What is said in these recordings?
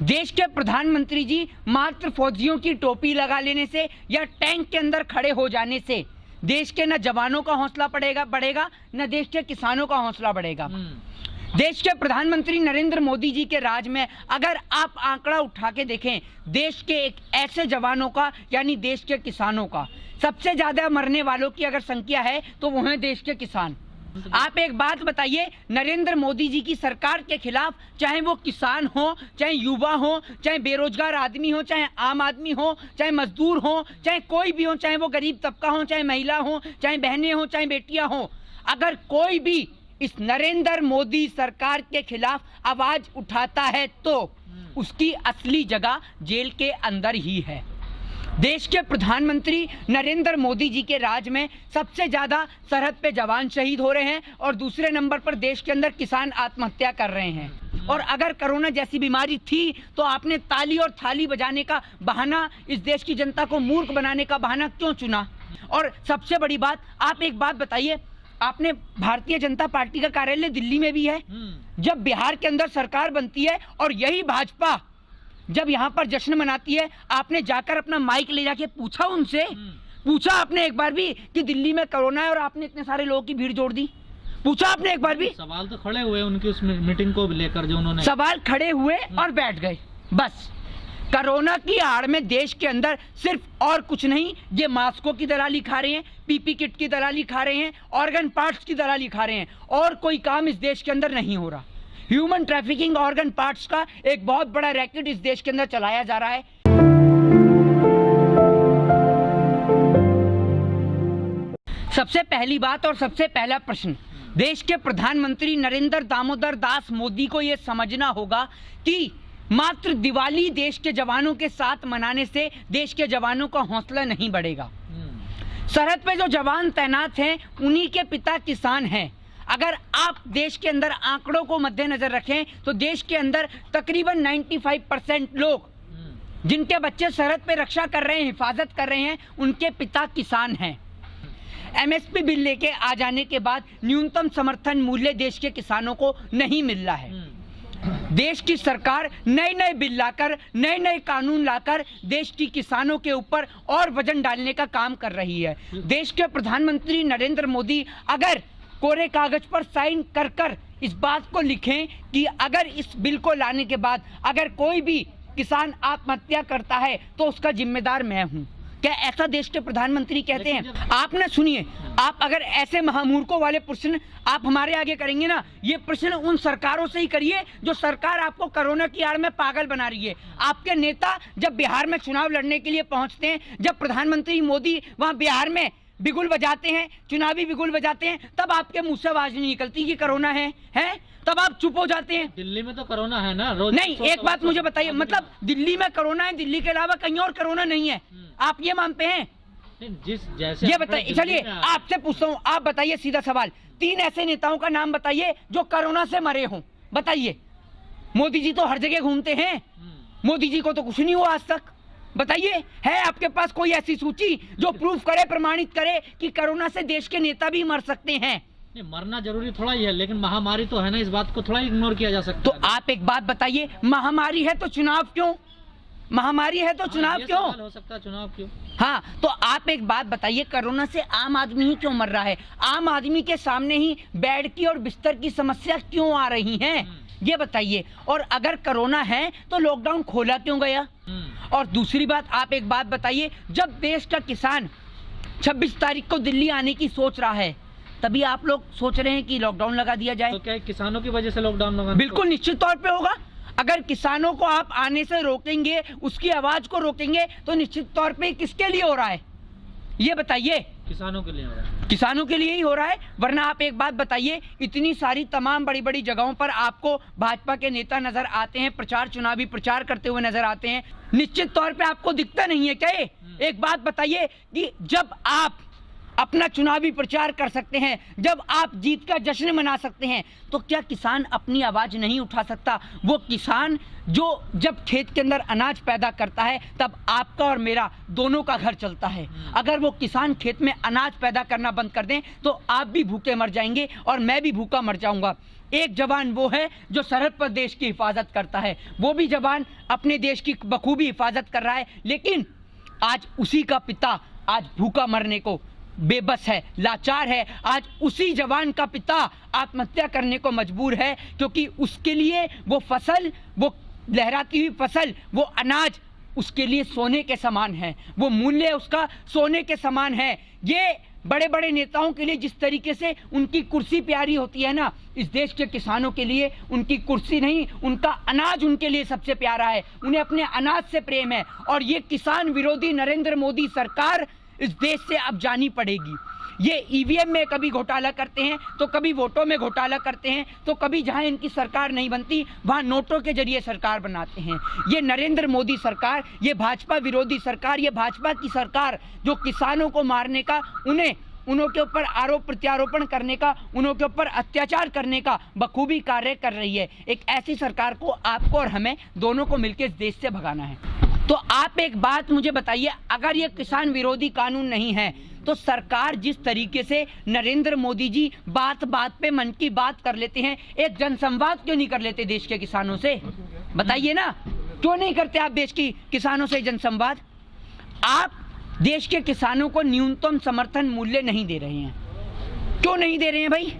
देश के प्रधानमंत्री जी मात्र फौजियों की टोपी लगा लेने से या टैंक के अंदर खड़े हो जाने से देश के न जवानों का हौसला बढ़ेगा न देश के किसानों का हौसला बढ़ेगा। देश के प्रधानमंत्री नरेंद्र मोदी जी के राज में अगर आप आंकड़ा उठा के देखें, देश के एक ऐसे जवानों का यानी देश के किसानों का सबसे ज्यादा मरने वालों की अगर संख्या है तो वो है देश के किसान। आप एक बात बताइए, नरेंद्र मोदी जी की सरकार के खिलाफ चाहे वो किसान हो, चाहे युवा हो, चाहे बेरोजगार आदमी हो, चाहे आम आदमी हो, चाहे मजदूर हो, चाहे कोई भी हो, चाहे वो गरीब तबका हो, चाहे महिला हो, चाहे बहनें हो, चाहे बेटियां हो, अगर कोई भी इस नरेंद्र मोदी सरकार के खिलाफ आवाज उठाता है तो उसकी असली जगह जेल के अंदर ही है। देश के प्रधानमंत्री नरेंद्र मोदी जी के राज में सबसे ज्यादा सरहद पे जवान शहीद हो रहे हैं और दूसरे नंबर पर देश के अंदर किसान आत्महत्या कर रहे हैं। और अगर कोरोना जैसी बीमारी थी तो आपने ताली और थाली बजाने का बहाना, इस देश की जनता को मूर्ख बनाने का बहाना क्यों चुना? और सबसे बड़ी बात, आप एक बात बताइए, आपने भारतीय जनता पार्टी का कार्यालय दिल्ली में भी है। जब बिहार के अंदर सरकार बनती है और यही भाजपा जब यहाँ पर जश्न मनाती है, आपने जाकर अपना माइक ले जाके पूछा उनसे, पूछा आपने एक बार भी कि दिल्ली में कोरोना है और आपने इतने सारे लोगों की भीड़ जोड़ दी? पूछा आपने एक बार भी? सवाल तो खड़े हुए उनकी उस मीटिंग को लेकर, जो उन्होंने सवाल खड़े हुए और बैठ गए बस। कोरोना की आड़ में देश के अंदर सिर्फ और कुछ नहीं, ये मास्कों की दलाली खा रहे हैं, पीपी किट की दलाली खा रहे हैं, ऑर्गन पार्ट्स की दलाली खा रहे हैं, और कोई काम इस देश के अंदर नहीं हो रहा। ह्यूमन ट्रैफिकिंग, ऑर्गन पार्ट्स का एक बहुत बड़ा रैकेट इस देश के अंदर चलाया जा रहा है। सबसे पहली बात और सबसे पहला प्रश्न, देश के प्रधानमंत्री नरेंद्र दामोदर दास मोदी को यह समझना होगा कि मात्र दिवाली देश के जवानों के साथ मनाने से देश के जवानों का हौसला नहीं बढ़ेगा। सरहद पे जो जवान तैनात हैं उन्हीं के पिता किसान हैं। अगर आप देश के अंदर आंकड़ों को मद्देनजर रखें तो देश के अंदर तकरीबन 95% लोग जिनके बच्चे सरहद पे रक्षा कर रहे हैं, हिफाजत कर रहे हैं, उनके पिता किसान हैं। एमएसपी बिल लेके आ जाने के बाद न्यूनतम समर्थन मूल्य देश के किसानों को नहीं मिल रहा है। देश की सरकार नए नए बिल लाकर, नए नए कानून लाकर देश की किसानों के ऊपर और वजन डालने का काम कर रही है। देश के प्रधानमंत्री नरेंद्र मोदी अगर कोरे कागज पर साइन कर कर इस बात को लिखें कि अगर इस बिल को लाने के बाद अगर कोई भी किसान आत्महत्या करता है तो उसका जिम्मेदार मैं हूं, क्या ऐसा देश के प्रधानमंत्री कहते हैं? आपने सुनिए, आप अगर ऐसे महामूर्खों वाले प्रश्न आप हमारे आगे करेंगे ना, ये प्रश्न उन सरकारों से ही करिए जो सरकार आपको कोरोना की आड़ में पागल बना रही है। आपके नेता जब बिहार में चुनाव लड़ने के लिए पहुंचते हैं, जब प्रधानमंत्री मोदी वहां बिहार में बिगुल बजाते हैं, चुनावी बिगुल बजाते हैं, तब आपके मुंह से आवाज नहीं निकलती कि कोरोना है? तब आप चुप हो जाते हैं। दिल्ली में तो कोरोना है ना, रोज नहीं, एक बात मुझे बताइए, मतलब दिल्ली में कोरोना है, दिल्ली के अलावा कहीं और कोरोना नहीं है, आप ये मानते हैं? जिस जैसे ये बताइए, चलिए आपसे पूछता हूँ, आप बताइए सीधा सवाल, 3 ऐसे नेताओं का नाम बताइए जो कोरोना से मरे हों, बताइए। मोदी जी तो हर जगह घूमते हैं, मोदी जी को तो कुछ नहीं हुआ आज तक, बताइए। है आपके पास कोई ऐसी सूची जो प्रूफ करे, प्रमाणित करे कि कोरोना से देश के नेता भी मर सकते हैं? नहीं, मरना जरूरी थोड़ा ही है, लेकिन महामारी तो है ना, इस बात को थोड़ा इग्नोर किया जा सकता है। तो आप एक बात बताइए, महामारी है तो चुनाव क्यों? महामारी है तो चुनाव क्यों हो सकता है? चुनाव क्यों? हाँ, तो आप एक बात बताइए, कोरोना से आम आदमी ही क्यों मर रहा है? आम आदमी के सामने ही बेड की और बिस्तर की समस्या क्यों आ रही है, ये बताइए। और अगर कोरोना है तो लॉकडाउन खोला क्यों गया? और दूसरी बात, आप एक बात बताइए, जब देश का किसान 26 तारीख को दिल्ली आने की सोच रहा है, तभी आप लोग सोच रहे हैं कि लॉकडाउन लगा दिया जाए। तो क्या किसानों की वजह से लॉकडाउन लगा? बिल्कुल निश्चित तौर पे होगा। अगर किसानों को आप आने से रोकेंगे, उसकी आवाज को रोकेंगे, तो निश्चित तौर पे किसके लिए हो रहा है, ये बताइए? किसानों के लिए हो रहा है। किसानों के लिए ही हो रहा है, वरना आप एक बात बताइए, इतनी सारी तमाम बड़ी बड़ी जगहों पर आपको भाजपा के नेता नजर आते हैं, चुनावी प्रचार करते हुए नजर आते हैं, निश्चित तौर पे आपको दिखता नहीं है क्या? एक बात बताइए कि जब आप अपना चुनावी प्रचार कर सकते हैं, जब आप जीत का जश्न मना सकते हैं, तो क्या किसान अपनी आवाज नहीं उठा सकता? वो किसान जो जब खेत के अंदर अनाज पैदा करता है तब आपका और मेरा दोनों का घर चलता है। अगर वो किसान खेत में अनाज पैदा करना बंद कर दें तो आप भी भूखे मर जाएंगे और मैं भी भूखा मर जाऊंगा। एक जवान वो है जो सरहद पर देश की हिफाजत करता है, वो भी जवान अपने देश की बखूबी हिफाजत कर रहा है, लेकिन आज उसी का पिता आज भूखा मरने को बेबस है, लाचार है। आज उसी जवान का पिता आत्महत्या करने को मजबूर है, क्योंकि उसके लिए वो फसल, वो लहराती हुई फसल, वो अनाज उसके लिए सोने के समान है, वो मूल्य उसका सोने के समान है। ये बड़े बड़े नेताओं के लिए जिस तरीके से उनकी कुर्सी प्यारी होती है ना, इस देश के किसानों के लिए उनकी कुर्सी नहीं, उनका अनाज उनके लिए सबसे प्यारा है। उन्हें अपने अनाज से प्रेम है, और ये किसान विरोधी नरेंद्र मोदी सरकार इस देश से अब जानी पड़ेगी। ये ईवीएम में कभी घोटाला करते हैं, तो कभी वोटों में घोटाला करते हैं, तो कभी जहां इनकी सरकार नहीं बनती वहां नोटों के जरिए सरकार बनाते हैं। ये नरेंद्र मोदी सरकार, ये भाजपा विरोधी सरकार, ये भाजपा की सरकार जो किसानों को मारने का, उनके ऊपर आरोप प्रत्यारोपण करने का, उनके ऊपर अत्याचार करने का बखूबी कार्य कर रही है। एक ऐसी सरकार को आपको और हमें दोनों को मिलकर इस देश से भगाना है। तो आप एक बात मुझे बताइए, अगर ये किसान विरोधी कानून नहीं है तो सरकार जिस तरीके से नरेंद्र मोदी जी बात बात पे मन की बात कर लेते हैं, एक जनसंवाद क्यों नहीं कर लेते देश के किसानों से? बताइए ना, क्यों नहीं करते आप देश की किसानों से जनसंवाद? आप देश के किसानों को न्यूनतम समर्थन मूल्य नहीं दे रहे हैं। क्यों नहीं दे रहे हैं भाई?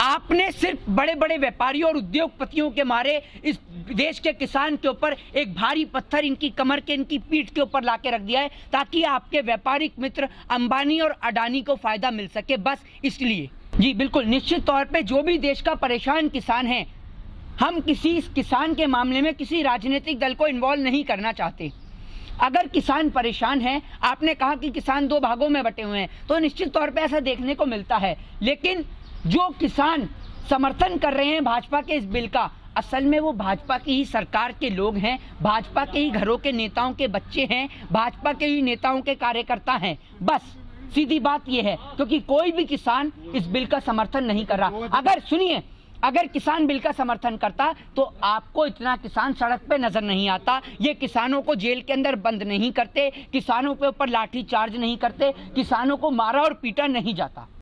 आपने सिर्फ बड़े बड़े व्यापारियों और उद्योगपतियों के मारे इस देश के किसान के ऊपर एक भारी पत्थर इनकी कमर के, इनकी पीठ के ऊपर लाके रख दिया है, ताकि आपके व्यापारिक मित्र अंबानी और अडानी को फायदा मिल सके, बस इसलिए। जी बिल्कुल, निश्चित तौर पे जो भी देश का परेशान किसान है, हम किसी किसान के मामले में किसी राजनीतिक दल को इन्वॉल्व नहीं करना चाहते। अगर किसान परेशान है, आपने कहा कि किसान दो भागों में बटे हुए हैं, तो निश्चित तौर पे ऐसा देखने को मिलता है, लेकिन जो किसान समर्थन कर रहे हैं भाजपा के इस बिल का, असल में वो भाजपा की ही सरकार के लोग हैं, भाजपा के ही घरों के नेताओं के बच्चे हैं, भाजपा के ही नेताओं के कार्यकर्ता हैं। बस सीधी बात ये है, क्योंकि कोई भी किसान इस बिल का समर्थन नहीं कर रहा। अगर सुनिए, अगर किसान बिल का समर्थन करता तो आपको इतना किसान सड़क पे नजर नहीं आता, ये किसानों को जेल के अंदर बंद नहीं करते, किसानों के ऊपर लाठी चार्ज नहीं करते, किसानों को मारा और पीटा नहीं जाता।